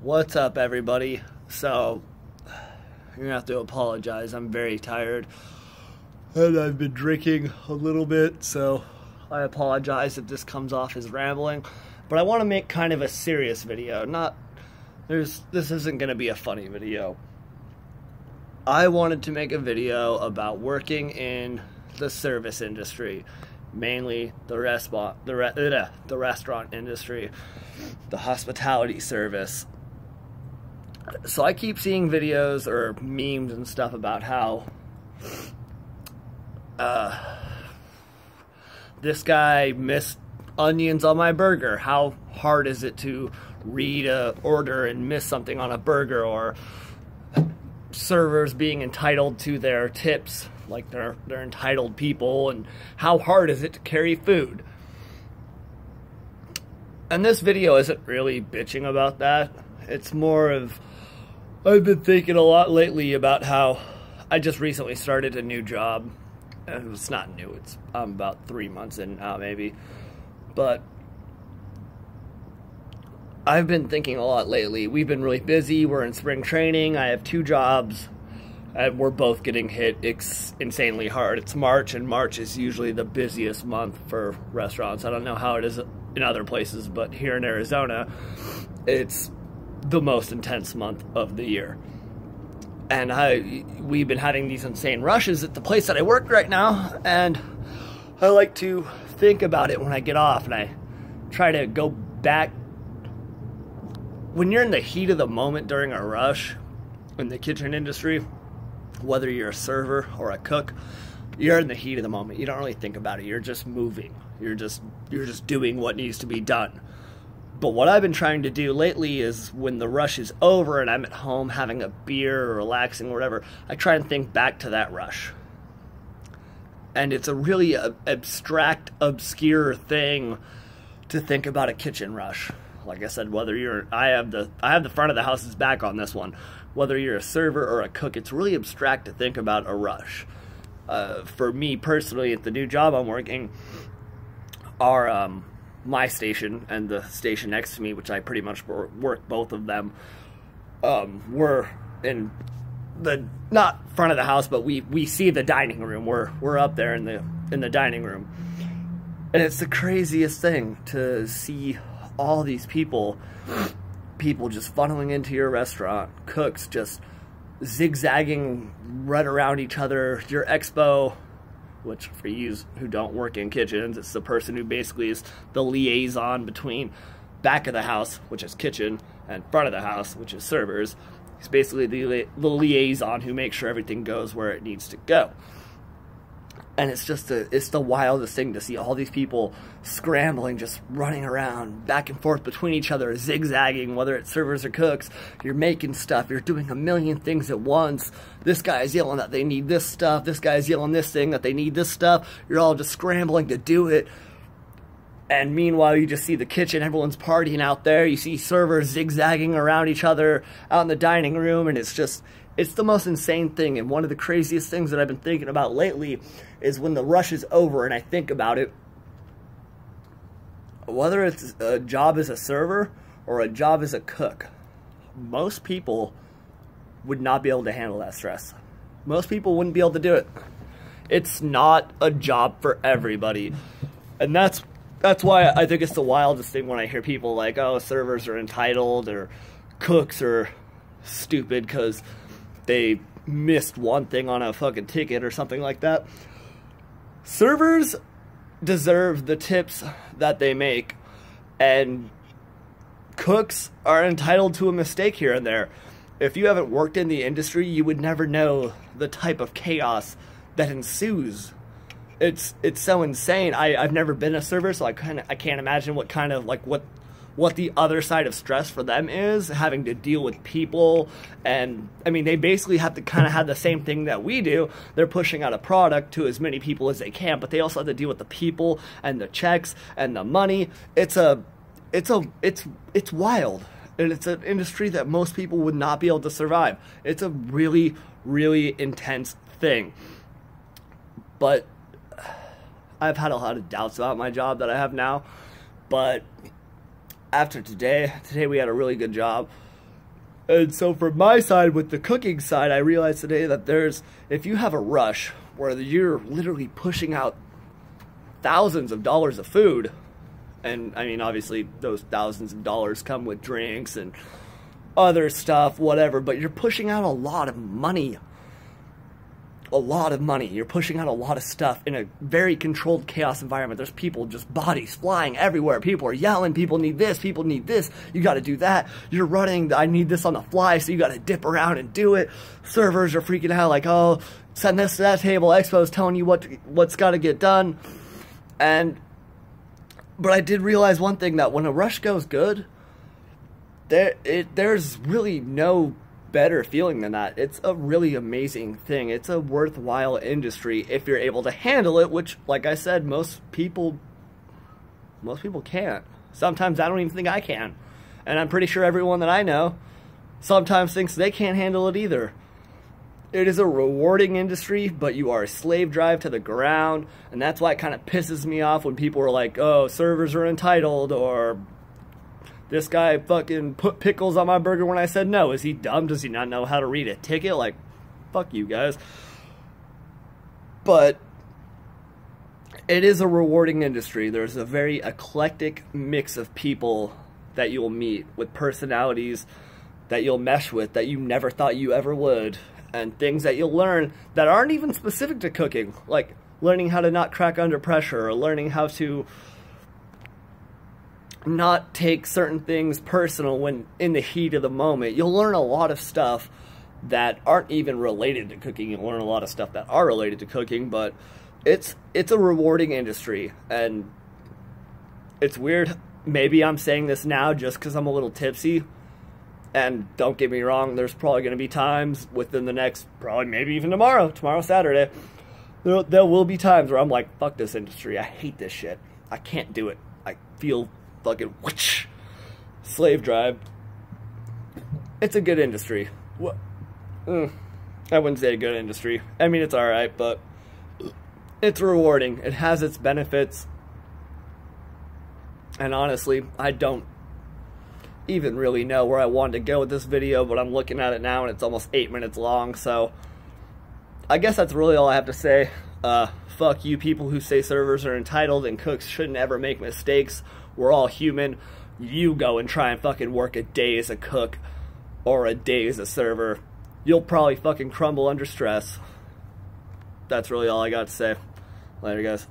What's up, everybody? So, you're gonna have to apologize. I'm very tired, and I've been drinking a little bit, so I apologize if this comes off as rambling. But I want to make kind of a serious video. This isn't gonna be a funny video. I wanted to make a video about working in the service industry, mainly the restaurant industry, the hospitality service. So I keep seeing videos or memes and stuff about how this guy missed onions on my burger. How hard is it to read a order and miss something on a burger? Or servers being entitled to their tips, like they're entitled people, and how hard is it to carry food? And this video isn't really bitching about that. It's more of, I've been thinking a lot lately about how I just recently started a new job. And it's not new, I'm about 3 months in now, maybe. But I've been thinking a lot lately. We've been really busy. We're in spring training. I have 2 jobs, and we're both getting hit insanely hard. It's March, and March is usually the busiest month for restaurants. I don't know how it is in other places, but here in Arizona, it's the most intense month of the year. And we've been having these insane rushes at the place that I work right now, and I like to think about it when I get off, and I try to go back. When you're in the heat of the moment during a rush in the kitchen industry, whether you're a server or a cook, you're in the heat of the moment. You don't really think about it. You're just moving. You're just doing what needs to be done. But what I've been trying to do lately is when the rush is over and I'm at home having a beer or relaxing or whatever, I try and think back to that rush. And it's a really abstract, obscure thing to think about a kitchen rush. Like I said, I have the front of the house's back on this one. Whether you're a server or a cook, it's really abstract to think about a rush. For me personally, at the new job I'm working, my station and the station next to me, which I pretty much work both of them, we're in the, not front of the house, but we see the dining room. We're up there in the dining room. And it's the craziest thing to see all these people just funneling into your restaurant, cooks just zigzagging right around each other. Your expo, which for you who don't work in kitchens, it's the person who basically is the liaison between back of the house, which is kitchen, and front of the house, which is servers. He's basically the liaison who makes sure everything goes where it needs to go. And it's just it's the wildest thing to see all these people scrambling, just running around back and forth between each other, zigzagging, whether it's servers or cooks. You're making stuff, you're doing a million things at once. This guy's yelling that they need this stuff, this guy's yelling this thing that they need this stuff. You're all just scrambling to do it. And meanwhile, you just see the kitchen, everyone's partying out there. You see servers zigzagging around each other out in the dining room, and it's the most insane thing. And one of the craziest things that I've been thinking about lately is when the rush is over and I think about it, whether it's a job as a server or a job as a cook, most people would not be able to handle that stress. Most people wouldn't be able to do it. It's not a job for everybody. And that's why I think it's the wildest thing when I hear people like, oh, servers are entitled or cooks are stupid because they missed one thing on a fucking ticket or something like that. Servers deserve the tips that they make, and cooks are entitled to a mistake here and there. If you haven't worked in the industry, you would never know the type of chaos that ensues. It's so insane. I've never been a server, so I can't imagine what kind of, like, what the other side of stress for them is, having to deal with people. And I mean, they basically have to kind of have the same thing that we do. They're pushing out a product to as many people as they can, but they also have to deal with the people and the checks and the money. It's wild, and it's an industry that most people would not be able to survive. It's a really, really intense thing. But I've had a lot of doubts about my job that I have now, but after today we had a really good job. And so for my side, with the cooking side, I realized today that if you have a rush where you're literally pushing out thousands of dollars of food, and I mean, obviously those thousands of dollars come with drinks and other stuff, whatever, but you're pushing out a lot of money. A lot of money. You're pushing out a lot of stuff in a very controlled chaos environment. There's people, just bodies flying everywhere. People are yelling, people need this, you gotta do that. You're running, I need this on the fly, so you gotta dip around and do it. Servers are freaking out like, oh, send this to that table, Expo's telling you what's gotta get done. But I did realize one thing, that when a rush goes good, there's really no better feeling than that. It's a really amazing thing. It's a worthwhile industry if you're able to handle it, which, like I said, most people can't. Sometimes I don't even think I can. And I'm pretty sure everyone that I know sometimes thinks they can't handle it either. It is a rewarding industry, but you are a slave drive to the ground, and that's why it kind of pisses me off when people are like, oh, servers are entitled, or this guy fucking put pickles on my burger when I said no. Is he dumb? Does he not know how to read a ticket? Like, fuck you guys. But it is a rewarding industry. There's a very eclectic mix of people that you'll meet, with personalities that you'll mesh with that you never thought you ever would, and things that you'll learn that aren't even specific to cooking, like learning how to not crack under pressure, or learning how to not take certain things personal when in the heat of the moment. You'll learn a lot of stuff that aren't even related to cooking. You'll learn a lot of stuff that are related to cooking, but it's a rewarding industry. And it's weird, maybe I'm saying this now just because I'm a little tipsy, and don't get me wrong, there's probably going to be times within the next, probably maybe even tomorrow Saturday, there will be times where I'm like, fuck this industry, I hate this shit, I can't do it, I feel fucking whoosh, slave drive. It's a good industry. I wouldn't say a good industry. I mean, it's alright, but it's rewarding. It has its benefits. And honestly, I don't even really know where I wanted to go with this video, but I'm looking at it now and it's almost 8 minutes long, so I guess that's really all I have to say. Fuck you people who say servers are entitled and cooks shouldn't ever make mistakes. We're all human. You go and try and fucking work a day as a cook or a day as a server. You'll probably fucking crumble under stress. That's really all I got to say. Later, guys.